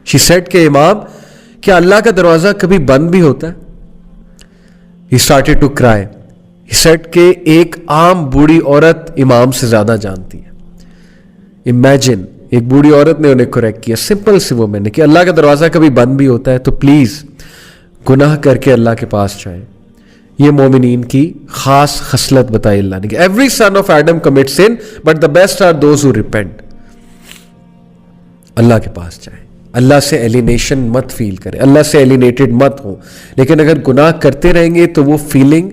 She said کہ امام کیا اللہ کا دروازہ کبھی بند بھی ہوتا ہے؟ He started to cry. He said کہ ایک عام بوڑھی عورت امام سے زیادہ جانتی ہے. Imagine ایک بوڑھی عورت نے انہیں کریکٹ کیا, سمپل سی وہ میں نے کہ اللہ کا دروازہ کبھی بند بھی ہوتا ہے, تو پلیز گناہ کر کے اللہ کے پاس جائیں. یہ مومنین کی خاص خصلت بتائی اللہ نے کہ every son of Adam commits sin but the best are those who repent. اللہ کے پاس جائیں, اللہ سے ایلینیشن مت فیل کریں, اللہ سے ایلینیٹڈ مت ہوں, لیکن اگر گناہ کرتے رہیں گے تو وہ فیلنگ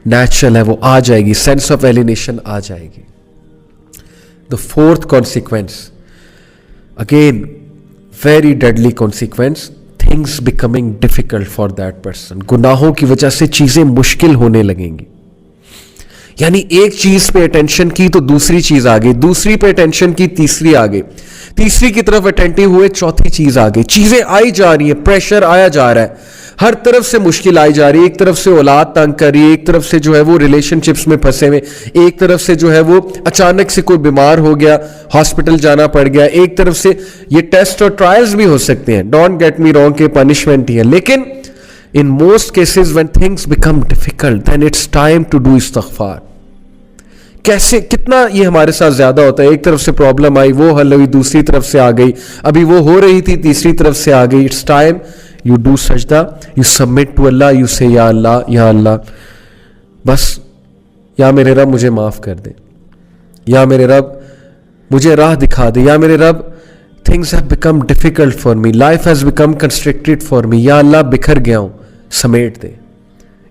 نیچرل ہے, وہ آ جائے گی, سینس آف ایلینیشن آ جائے گی. The fourth consequence, again very deadly consequence, things becoming difficult for that person. گناہوں کی وجہ سے چیزیں مشکل ہونے لگیں گی. یعنی ایک چیز پہ اٹینشن کی تو دوسری چیز آ گئی, دوسری پہ اٹینشن کی تیسری آ گئی, تیسری کی طرف اٹینٹیو ہوئے چوتھی چیز آ گئی, چیزیں آئی جا رہی ہیں, پریشر آیا جا رہا ہے, ہر طرف سے مشکل آئی جا رہی ہے. ایک طرف سے اولاد تنگ کر رہی ہے, ایک طرف سے جو ہے وہ ریلیشن شپس میں پھنسے ہوئے, ایک طرف سے جو ہے وہ اچانک سے کوئی بیمار ہو گیا, ہاسپٹل جانا پڑ گیا, ایک طرف سے یہ ٹیسٹ اور ٹرائلز بھی ہو سکتے ہیں, ڈونٹ گیٹ می رانگ کہ پنشمنٹ ہی ہے, لیکن in most cases when things become difficult then it's time to do استغفار. کیسے کتنا یہ ہمارے ساتھ زیادہ ہوتا ہے, ایک طرف سے پرابلم آئی وہ حل ہوئی, دوسری طرف سے آ گئی, ابھی وہ ہو رہی تھی تیسری طرف سے آ گئی. اٹس ٹائم یو ڈو سجدہ, you submit to Allah, you say یا اللہ بس یا میرے رب مجھے معاف کر دے, یا میرے رب مجھے راہ دکھا دے, یا میرے رب things have become difficult for me, life has become constricted for me, یا اللہ بکھر گیا ہوں سمیٹ دے,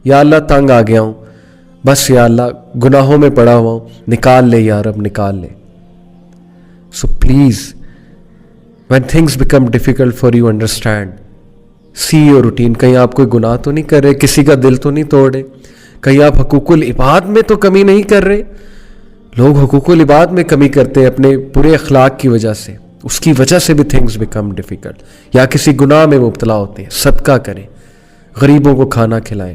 یا اللہ تنگ آ گیا ہوں بس, یا اللہ گناہوں میں پڑا ہوا ہوں نکال لے یا رب نکال لے. So please when things become difficult for you, understand, see your routine. کہیں آپ کوئی گناہ تو نہیں کر رہے, کسی کا دل تو نہیں توڑ رہے, کہیں آپ حقوق العباد میں تو کمی نہیں کر رہے. لوگ حقوق العباد میں کمی کرتے ہیں اپنے برے اخلاق کی وجہ سے, اس کی وجہ سے بھی things become difficult, یا کسی گناہ میں مبتلا ہوتے ہیں. صدقہ کریں, غریبوں کو کھانا کھلائیں,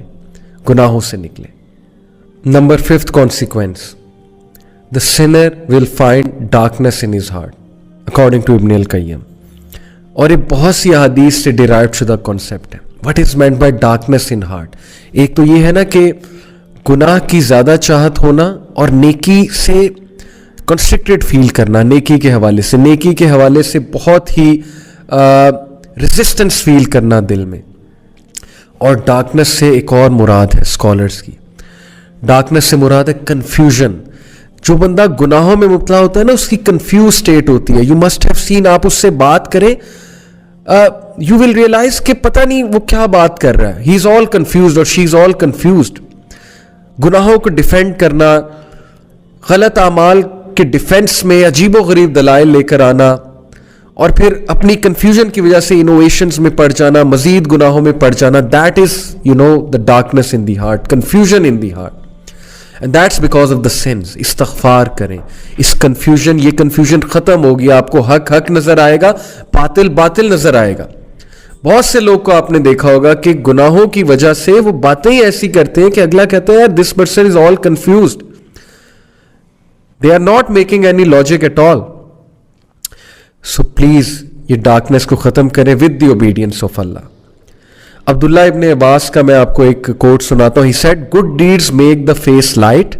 گناہوں سے نکلیں. Number 5th consequence, the sinner will find darkness in his heart, according to Ibn al-Qayyim. اور یہ بہت سی احادیث سے ڈیرائیو شدہ کانسیپٹ ہے. What is meant by darkness in heart? ایک تو یہ ہے نا کہ گناہ کی زیادہ چاہت ہونا اور نیکی سے کنسٹرکٹڈ فیل کرنا, نیکی کے حوالے سے, نیکی کے حوالے سے بہت ہی ریزسٹنس فیل کرنا دل میں. اور ڈارکنس سے ایک اور مراد ہے اسکالرس کی, ڈارکنس سے مراد ہے کنفیوژن. جو بندہ گناہوں میں مبتلا ہوتا ہے نا, اس کی کنفیوز اسٹیٹ ہوتی ہے. یو مسٹ ہیو سین, آپ اس سے بات کریں, یو ول ریئلائز کہ پتہ نہیں وہ کیا بات کر رہا ہے. ہی از آل کنفیوزڈ اور شی از آل کنفیوزڈ. گناہوں کو ڈیفینڈ کرنا, غلط اعمال کے ڈیفینس میں عجیب و غریب دلائل لے کر آنا, اور پھر اپنی کنفیوژن کی وجہ سے انوویشنز میں پڑ جانا, مزید گناہوں میں پڑ جانا. That is the darkness in the heart, confusion in the heart, and that's because of the sins. استغفار کریں. اس کنفیوژن, یہ کنفیوژن ختم ہوگی, آپ کو حق حق نظر آئے گا, باطل باطل نظر آئے گا. بہت سے لوگ کو آپ نے دیکھا ہوگا کہ گناہوں کی وجہ سے وہ باتیں ہی ایسی کرتے ہیں کہ اگلا کہتا ہے یار this person is all confused, they are not making any logic at all. So please یہ ڈارکنس کو ختم کریں with the obedience of Allah. Abdullah ibn Abbas کا میں آپ کو ایک کوٹ سناتا ہوں. He said good deeds make the face light,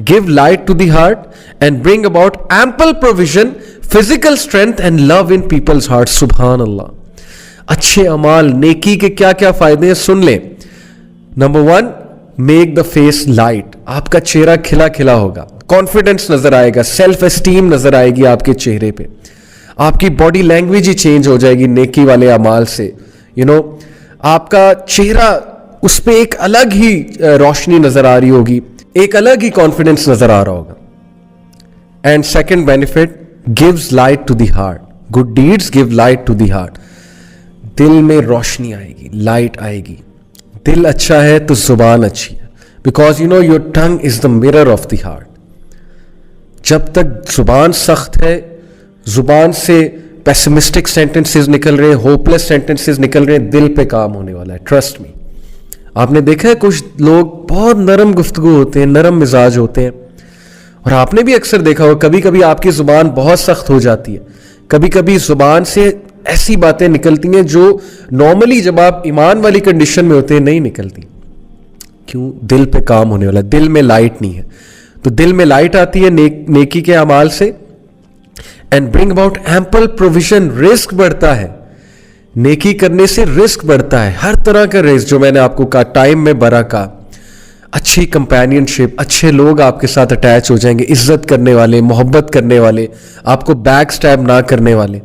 give light to the heart and bring about ample provision, physical strength and love in people's heart. سبحان اللہ. اچھے اعمال, نیکی کے کیا کیا فائدے ہیں سن لیں. Number 1, make the face light. آپ کا چہرہ کھلا کھلا ہوگا, کانفیڈنس نظر آئے گا, سیلف اسٹیم نظر آئے گی آپ کے چہرے پہ, آپ کی باڈی لینگویج ہی چینج ہو جائے گی نیکی والے اعمال سے. آپ کا چہرہ, اس پہ ایک الگ ہی روشنی نظر آ رہی ہوگی, ایک الگ ہی کانفیڈنس نظر آ رہا ہوگا. And second benefit, gives light to the heart. Good deeds give light to the heart. دل میں روشنی آئے گی, لائٹ آئے گی. دل اچھا ہے تو زبان اچھی ہے, because your tongue is the mirror of the heart. جب تک زبان سخت ہے, زبان سے پیسمسٹک سینٹنسز نکل رہے ہیں, ہوپلیس سینٹنسز نکل رہے ہیں, دل پہ کام ہونے والا ہے. Trust me. آپ نے دیکھا ہے کچھ لوگ بہت نرم گفتگو ہوتے ہیں, نرم مزاج ہوتے ہیں, اور آپ نے بھی اکثر دیکھا ہوگا کبھی کبھی آپ کی زبان بہت سخت ہو جاتی ہے, کبھی کبھی زبان سے ایسی باتیں نکلتی ہیں جو نارملی جب آپ ایمان والی کنڈیشن میں ہوتے ہیں نہیں نکلتی. کیوں؟ دل پہ کام ہونے والا, دل میں لائٹ نہیں ہے. تو دل میں لائٹ آتی ہے نیکی کے اعمال سے. And bring about ample provision, رزق بڑھتا ہے. نیکی کرنے سے رزق بڑھتا ہے, ہر طرح کا رزق, جو میں نے آپ کو کہا ٹائم میں برکت, اچھی کمپینین شپ, اچھے لوگ آپ کے ساتھ اٹیچ ہو جائیں گے, عزت کرنے والے, محبت کرنے والے, آپ کو بیک سٹیپ نہ کرنے والے,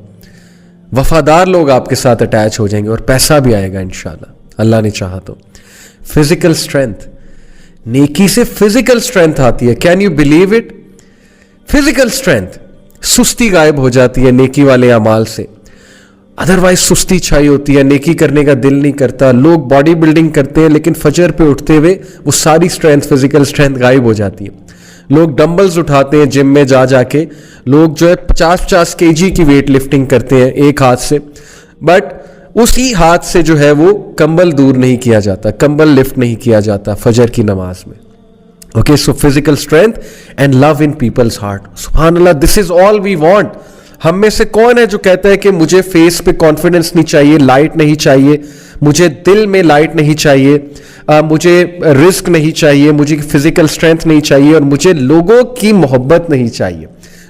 وفادار لوگ آپ کے ساتھ اٹیچ ہو جائیں گے, اور پیسہ بھی آئے گا انشاءاللہ اللہ نے چاہا تو. فزیکل اسٹرینتھ, نیکی سے فزیکل اسٹرینتھ آتی ہے. Can you believe it? Physical strength, سستی غائب ہو جاتی ہے نیکی والے اعمال سے. ادروائز سستی چھائی ہوتی ہے, نیکی کرنے کا دل نہیں کرتا. لوگ باڈی بلڈنگ کرتے ہیں لیکن فجر پہ اٹھتے ہوئے وہ ساری اسٹرینتھ, فزیکل اسٹرینتھ غائب ہو جاتی ہے. لوگ ڈمبلز اٹھاتے ہیں جم میں جا کے, لوگ جو ہے 50 kg کی ویٹ لفٹنگ کرتے ہیں ایک ہاتھ سے, بٹ اسی ہاتھ سے جو ہے وہ کمبل دور نہیں کیا جاتا, کمبل لفٹ نہیں کیا جاتا فجر کی نماز میں. Okay, so physical strength and love in people's heart. سبحان اللہ, دس از آل وی وانٹ. ہم میں سے کون ہے جو کہتا ہے کہ مجھے فیس پہ کانفیڈنس نہیں چاہیے, لائٹ نہیں چاہیے, مجھے دل میں لائٹ نہیں چاہیے, مجھے رزق نہیں چاہیے, مجھے فزیکل اسٹرینتھ نہیں چاہیے, اور مجھے لوگوں کی محبت نہیں چاہیے.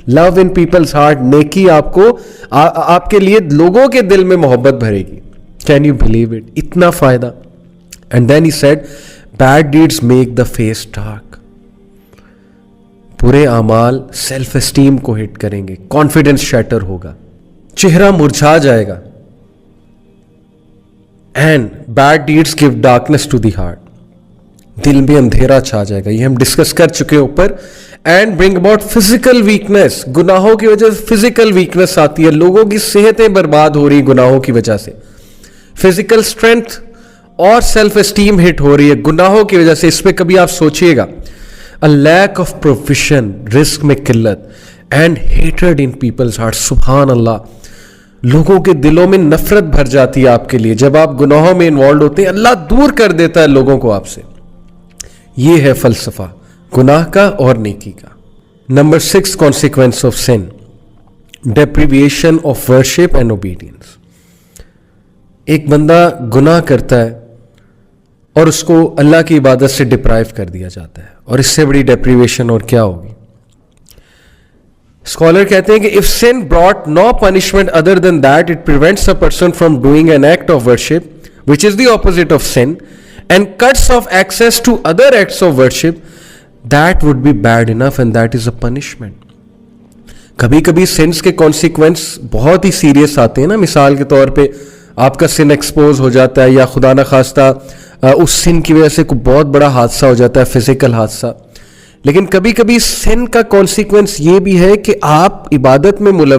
لو ان پیپلز ہارٹ, نیکی آپ کو آپ کے لیے لوگوں کے دل میں محبت بھرے گی. Can you believe it? اتنا فائدہ. And then he said bad deeds make the face dark. برے اعمال سیلف اسٹیم کو ہٹ کریں گے, کانفیڈنس شیٹر ہوگا, چہرہ مرجھا جائے گا. And bad deeds give darkness to the heart, دل میں اندھیرا چھا جائے گا. یہ ہم ڈسکس کر چکے اوپر. And bring about physical weakness, گناہوں کی وجہ سے فزیکل ویکنیس آتی ہے, لوگوں کی صحتیں برباد ہو رہی گناہوں کی وجہ سے. فزیکل اسٹرینتھ اور سیلف اسٹیم ہٹ ہو رہی ہے گناہوں کی وجہ سے. اس پہ کبھی آپ سوچئے گا. A lack of provision, رزق میں قلت, and hatred in people's hearts. سبحان اللہ, لوگوں کے دلوں میں نفرت بھر جاتی ہے آپ کے لیے جب آپ گناہوں میں انوالوڈ ہوتے ہیں. اللہ دور کر دیتا ہے لوگوں کو آپ سے. یہ ہے فلسفہ گناہ کا اور نیکی کا. Number 6, consequence of sin, deprivation of worship and obedience. ایک بندہ گناہ کرتا ہے اور اس کو اللہ کی عبادت سے ڈپرائیو کر دیا جاتا ہے, اور اس سے بڑی ڈیپریویشن اور کیا ہوگی. اسکالر کہتے ہیں کہ if sin brought no punishment other than that, it prevents a person from doing an act of worship, which is the opposite of sin, and cuts off access to other acts of worship, that would be bad enough, and that is a punishment. کبھی کبھی since کے consequence بہت ہی serious آتے ہیں نا. مثال کے طور پہ آپ کا سن ایکسپوز ہو جاتا ہے, یا خدا نخواستہ اس سن کی وجہ سے کوئی بہت بڑا حادثہ ہو جاتا ہے, فزیکل حادثہ. لیکن کبھی کبھی سن کا کانسیکوینس یہ بھی ہے کہ آپ عبادت میں ملوث